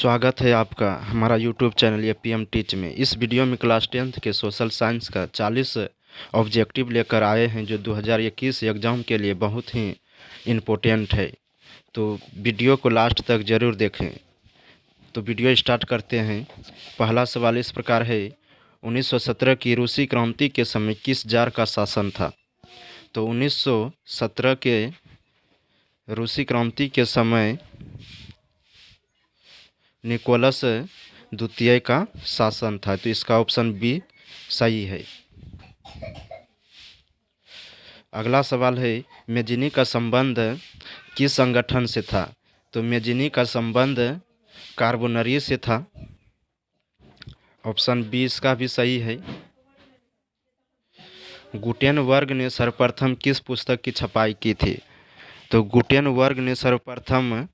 स्वागत है आपका हमारा यूट्यूब चैनल एपीएम टीच में। इस वीडियो में क्लास 10th के सोशल साइंस का 40 ऑब्जेक्टिव लेकर आए हैं जो 2021 एग्ज़ाम के लिए बहुत ही इम्पोर्टेंट है। तो वीडियो को लास्ट तक ज़रूर देखें। तो वीडियो स्टार्ट करते हैं। पहला सवाल इस प्रकार है, 1917 की रूसी क्रांति के समय किस जार का शासन था? तो 1917 के रूसी क्रांति के समय निकोलस द्वितीय का शासन था। तो इसका ऑप्शन बी सही है। अगला सवाल है, मेजिनी का संबंध किस संगठन से था? तो मेजिनी का संबंध कार्बोनरी से था। ऑप्शन बी इसका भी सही है। गुटेनबर्ग ने सर्वप्रथम किस पुस्तक की छपाई की थी? तो गुटेनबर्ग ने सर्वप्रथम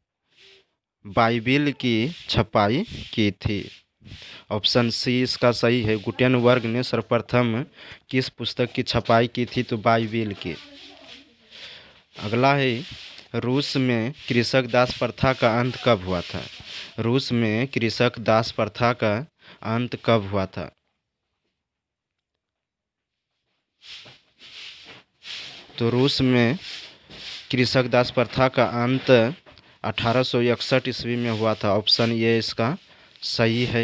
बाइबिल की छपाई की थी। ऑप्शन सी इसका सही है। गुटेनबर्ग ने सर्वप्रथम किस पुस्तक की छपाई की थी? तो बाइबिल की। अगला है, रूस में कृषक दास प्रथा का अंत कब हुआ था? रूस में कृषक दास प्रथा का अंत कब हुआ था? तो रूस में कृषक दास प्रथा का अंत 1861 ईस्वी में हुआ था। ऑप्शन ये इसका सही है।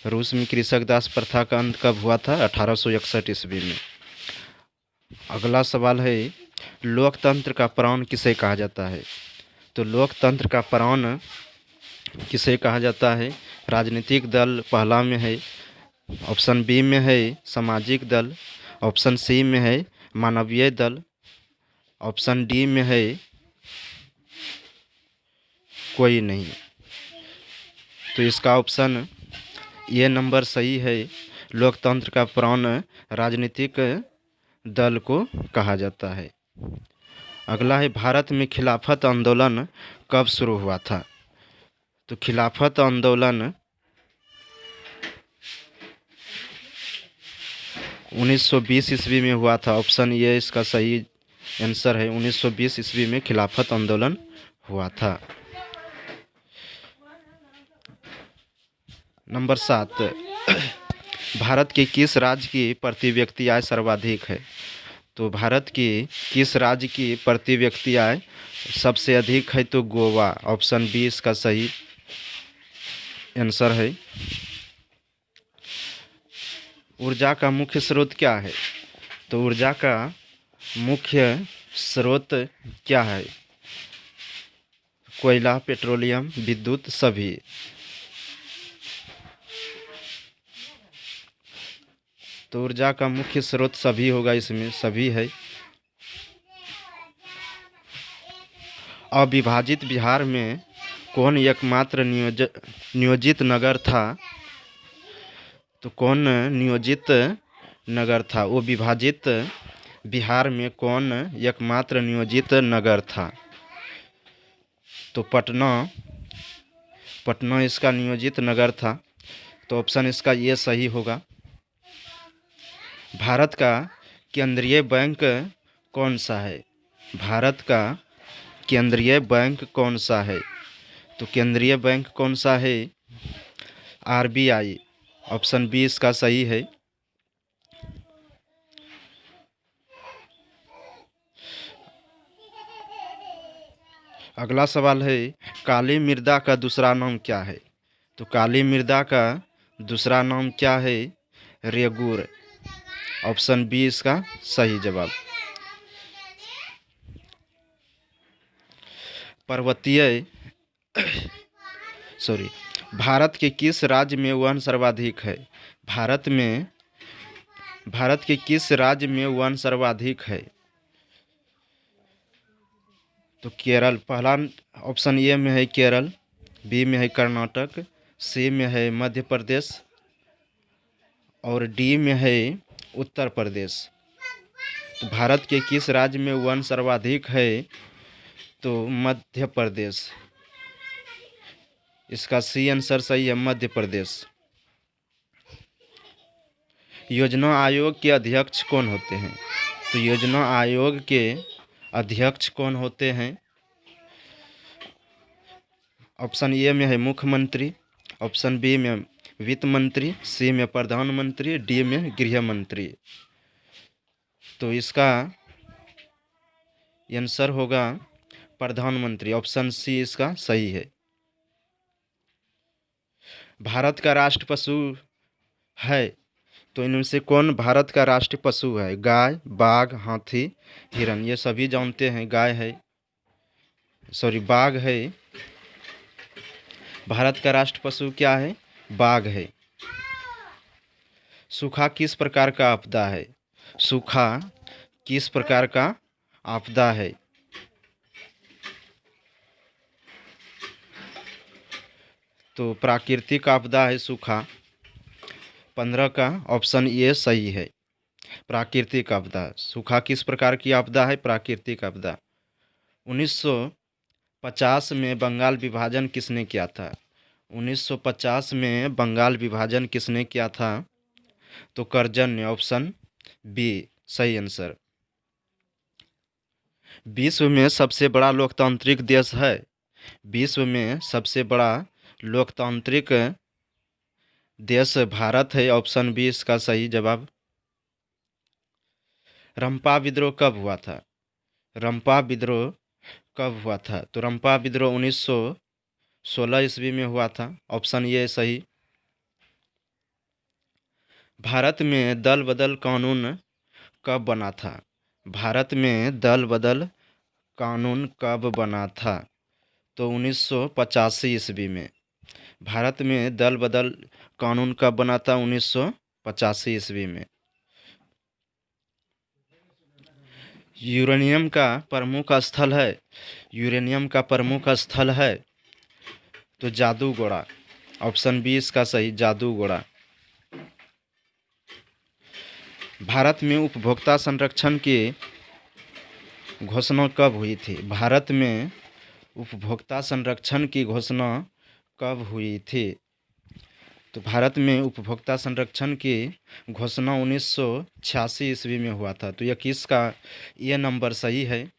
रूस में कृषक दास प्रथा का अंत कब हुआ था? 1861 ईस्वी में। अगला सवाल है, लोकतंत्र का प्राण किसे कहा जाता है? तो लोकतंत्र का प्राण किसे कहा जाता है? राजनीतिक दल पहला में है। ऑप्शन बी में है सामाजिक दल। ऑप्शन सी में है मानवीय दल। ऑप्शन डी में है कोई नहीं। तो इसका ऑप्शन ये नंबर सही है। लोकतंत्र का प्राण राजनीतिक दल को कहा जाता है। अगला है, भारत में खिलाफत आंदोलन कब शुरू हुआ था? तो खिलाफत आंदोलन 1920 ईस्वी में हुआ था। ऑप्शन ये इसका सही आंसर है। 1920 ईस्वी में खिलाफत आंदोलन हुआ था। नंबर 7, भारत के किस राज्य की प्रति व्यक्ति आय सर्वाधिक है? तो भारत की किस राज्य की प्रति व्यक्ति आय सबसे अधिक है? तो गोवा। ऑप्शन बी इसका सही आंसर है। ऊर्जा का मुख्य स्रोत क्या है? तो ऊर्जा का मुख्य स्रोत क्या है? कोयला, पेट्रोलियम, विद्युत, सभी। तो ऊर्जा का मुख्य स्रोत सभी होगा, इसमें सभी है। अविभाजित बिहार में कौन एकमात्र नियोजित नगर था? तो कौन नियोजित नगर था? वो विभाजित बिहार में कौन एकमात्र नियोजित नगर था? तो पटना इसका नियोजित नगर था। तो ऑप्शन इसका ये सही होगा। भारत का केंद्रीय बैंक कौन सा है? भारत का केंद्रीय बैंक कौन सा है? तो केंद्रीय बैंक कौन सा है? आरबीआई। ऑप्शन बी इसका सही है। अगला सवाल है, काली मृदा का दूसरा नाम क्या है? तो काली मृदा का दूसरा नाम क्या है? रेगूर। ऑप्शन बी इसका सही जवाब। भारत के किस राज्य में वन सर्वाधिक है? भारत के किस राज्य में वन सर्वाधिक है? तो केरल। पहला ऑप्शन ए में है केरल, बी में है कर्नाटक, सी में है मध्य प्रदेश और डी में है उत्तर प्रदेश। तो भारत के किस राज्य में वन सर्वाधिक है? तो मध्य प्रदेश। इसका सी आंसर सही है, मध्य प्रदेश। योजना आयोग के अध्यक्ष कौन होते हैं? तो योजना आयोग के अध्यक्ष कौन होते हैं? ऑप्शन ए में है मुख्यमंत्री, ऑप्शन बी में वित्त मंत्री, सी में प्रधानमंत्री, डी में गृह मंत्री। तो इसका आंसर होगा प्रधानमंत्री। ऑप्शन सी इसका सही है। भारत का राष्ट्र पशु है, तो इनमें से कौन भारत का राष्ट्रीय पशु है? गाय, बाघ, हाथी, हिरन। ये सभी जानते हैं गाय है, सॉरी बाघ है। भारत का राष्ट्र पशु क्या है? बाघ है। सूखा किस प्रकार का आपदा है? सूखा किस प्रकार का आपदा है? तो प्राकृतिक आपदा है सूखा। 15 का ऑप्शन ए सही है। प्राकृतिक आपदा। सूखा किस प्रकार की आपदा है? प्राकृतिक आपदा। 1950 में बंगाल विभाजन किसने किया था? 1950 में बंगाल विभाजन किसने किया था? तो करजन ने। ऑप्शन बी सही आंसर। विश्व में सबसे बड़ा लोकतांत्रिक देश है? विश्व में सबसे बड़ा लोकतांत्रिक देश भारत है। ऑप्शन बी इसका सही जवाब। रंपा विद्रोह कब हुआ था? रंपा विद्रोह कब हुआ था? तो रंपा विद्रोह 1916 ईस्वी में हुआ था। ऑप्शन ये सही। भारत में दल बदल कानून कब बना था? भारत में दल बदल कानून कब बना था? तो 1985 ईस्वी में। भारत में दल बदल कानून कब बना था? 1985 ईस्वी में। यूरेनियम का प्रमुख स्थल है? यूरेनियम का प्रमुख स्थल है तो जादूगोड़ा। ऑप्शन बी इसका सही, जादूगोड़ा। भारत में उपभोक्ता संरक्षण की घोषणा कब हुई थी? भारत में उपभोक्ता संरक्षण की घोषणा कब हुई थी? तो भारत में उपभोक्ता संरक्षण की घोषणा 1986 ईस्वी में हुआ था। तो 21 का ये नंबर सही है।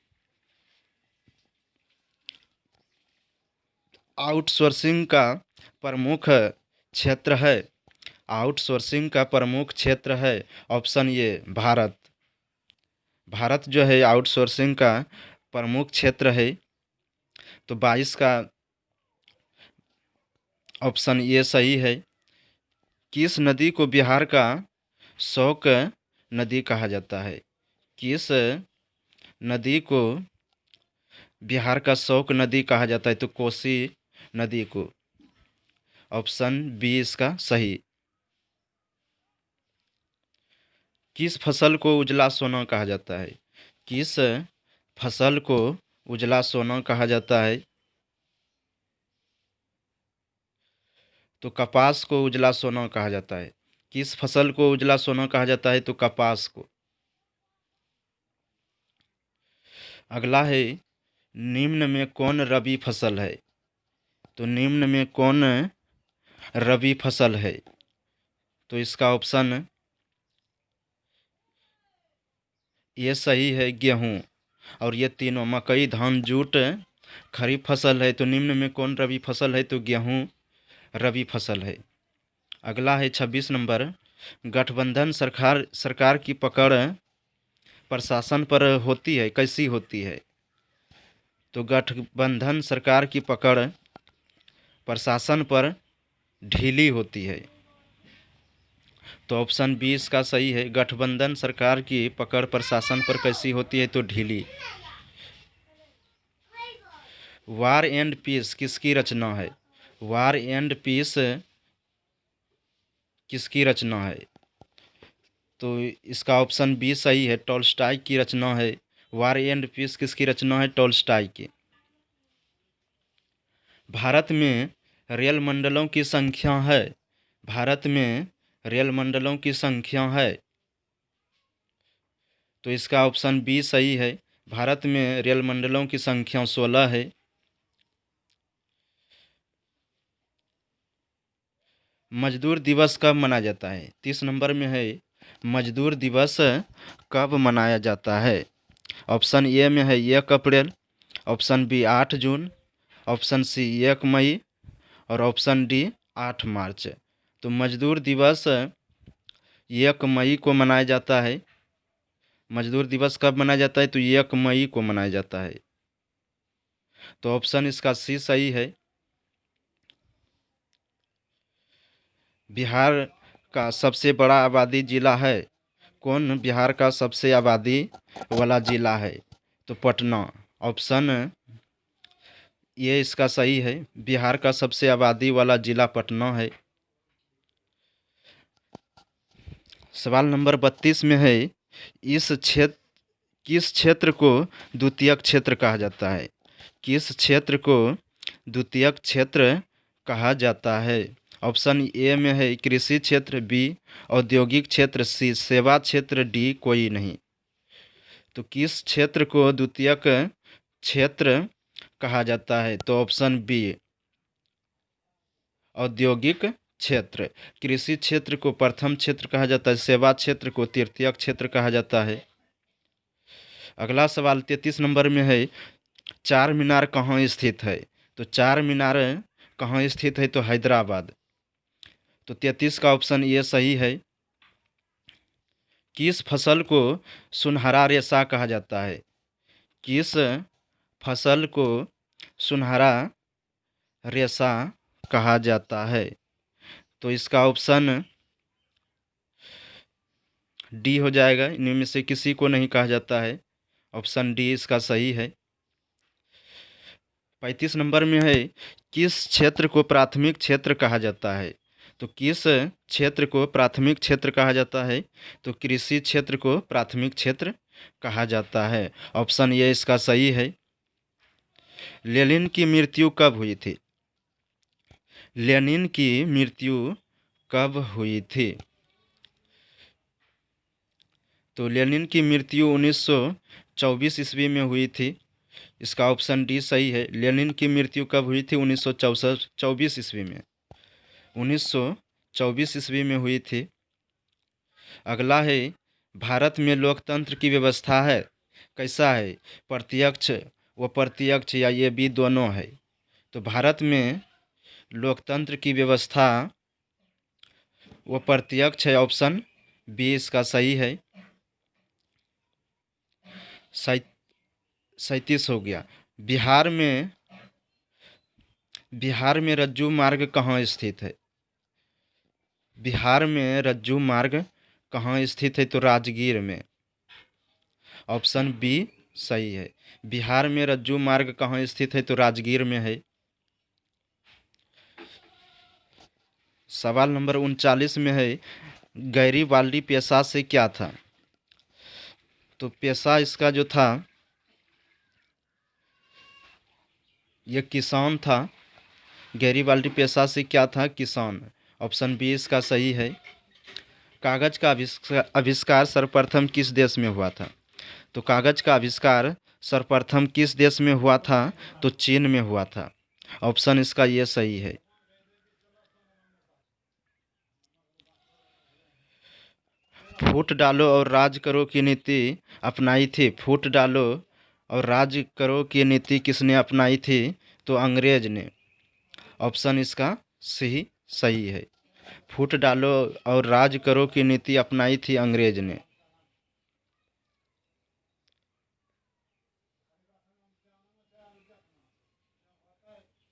आउटसोर्सिंग का प्रमुख क्षेत्र है? आउटसोर्सिंग का प्रमुख क्षेत्र है ऑप्शन ए भारत। भारत जो है आउटसोर्सिंग का प्रमुख क्षेत्र है। तो 22 का ऑप्शन ए सही है। किस नदी को बिहार का शौक नदी कहा जाता है? किस नदी को बिहार का शौक नदी कहा जाता है? तो कोसी नदी को। ऑप्शन बी इसका सही। किस फसल को उजला सोना कहा जाता है? किस फसल को उजला सोना कहा जाता है? तो कपास को उजला सोना कहा जाता है। किस फसल को उजला सोना कहा जाता है? तो कपास को। अगला है निम्न में कौन रबी फसल है? तो निम्न में कौन रबी फसल है? तो इसका ऑप्शन ये सही है, गेहूँ। और ये तीनों मकई, धान, जूट खरीफ फसल है। तो निम्न में कौन रबी फसल है? तो गेहूँ रबी फसल है। अगला है 26 नंबर। गठबंधन सरकार की पकड़ प्रशासन पर होती है, कैसी होती है? तो गठबंधन सरकार की पकड़ प्रशासन पर ढीली होती है। तो ऑप्शन 20 का सही है। गठबंधन सरकार की पकड़ प्रशासन पर कैसी होती है? तो ढीली। वार एंड पीस किसकी रचना है? वार एंड पीस किसकी रचना है? तो इसका ऑप्शन बी सही है, टॉल्स्टॉय की रचना है। वार एंड पीस किसकी रचना है? टॉल्स्टॉय की। भारत में रेल मंडलों की संख्या है? भारत में रेल मंडलों की संख्या है? तो इसका ऑप्शन बी सही है। भारत में रेल मंडलों की संख्या 16 है। मजदूर दिवस कब मनाया जाता है? 30 नंबर में है मजदूर दिवस कब मनाया जाता है? ऑप्शन ए में है 1 अप्रैल, ऑप्शन बी 8 जून, ऑप्शन सी 1 मई और ऑप्शन डी 8 मार्च। तो मजदूर दिवस 1 मई को मनाया जाता है। मजदूर दिवस कब मनाया जाता है? तो 1 मई को मनाया जाता है। तो ऑप्शन इसका सी सही है। बिहार का सबसे बड़ा आबादी जिला है कौन? बिहार का सबसे आबादी वाला जिला है तो पटना। ऑप्शन ये इसका सही है। बिहार का सबसे आबादी वाला जिला पटना है। सवाल नंबर 32 में है, किस क्षेत्र को द्वितीयक क्षेत्र कहा जाता है? किस क्षेत्र को द्वितीयक क्षेत्र कहा जाता है? ऑप्शन ए में है कृषि क्षेत्र, बी औद्योगिक क्षेत्र, सी सेवा क्षेत्र, डी कोई नहीं। तो किस क्षेत्र को द्वितीयक क्षेत्र कहा जाता है? तो ऑप्शन बी औद्योगिक क्षेत्र। कृषि क्षेत्र को प्रथम क्षेत्र कहा जाता है, सेवा क्षेत्र को तृतीयक क्षेत्र कहा जाता है। अगला सवाल 33 नंबर में है, चार मीनार कहाँ स्थित है? तो चार मीनार कहाँ स्थित है? तो हैदराबाद। तो 33 का ऑप्शन ये सही है। किस फसल को सुनहरा रेशा कहा जाता है? किस फसल को सुनहरा रेशा कहा जाता है? तो इसका ऑप्शन डी हो जाएगा। इनमें में से किसी को नहीं कहा जाता है। ऑप्शन डी इसका सही है। 35 नंबर में है, किस क्षेत्र को प्राथमिक क्षेत्र कहा जाता है? तो किस क्षेत्र को प्राथमिक क्षेत्र कहा जाता है? तो कृषि क्षेत्र को प्राथमिक क्षेत्र कहा जाता है। ऑप्शन ये इसका सही है। लेनिन की मृत्यु कब हुई थी? लेनिन की मृत्यु कब हुई थी? तो लेनिन की मृत्यु 1924 ईस्वी में हुई थी। इसका ऑप्शन डी सही है। लेनिन की मृत्यु कब हुई थी? 1924 ईस्वी में। 1924 ईस्वी में हुई थी। अगला है, भारत में लोकतंत्र की व्यवस्था है कैसा है? प्रत्यक्ष व प्रत्यक्ष या ये भी दोनों है? तो भारत में लोकतंत्र की व्यवस्था वो प्रत्यक्ष है। ऑप्शन बी इसका सही है। 37 हो गया। बिहार में रज्जू मार्ग कहाँ स्थित है? बिहार में रज्जू मार्ग कहाँ स्थित है? तो राजगीर में। ऑप्शन बी सही है। बिहार में रज्जू मार्ग कहाँ स्थित है? तो राजगीर में है। सवाल नंबर 39 में है, गैरीबाल्डी पेशा से क्या था? तो पेशा इसका जो था ये किसान था। गैरीबाल्डी पेशा से क्या था? किसान। ऑप्शन बी इसका सही है। कागज का आविष्कार सर्वप्रथम किस देश में हुआ था? तो कागज का आविष्कार सर्वप्रथम किस देश में हुआ था? तो चीन में हुआ था। ऑप्शन इसका ये सही है। फूट डालो और राज करो की नीति अपनाई थी। फूट डालो और राज करो की नीति किसने अपनाई थी? तो अंग्रेज ने। ऑप्शन इसका सही है। फूट डालो और राज करो की नीति अपनाई थी अंग्रेज ने।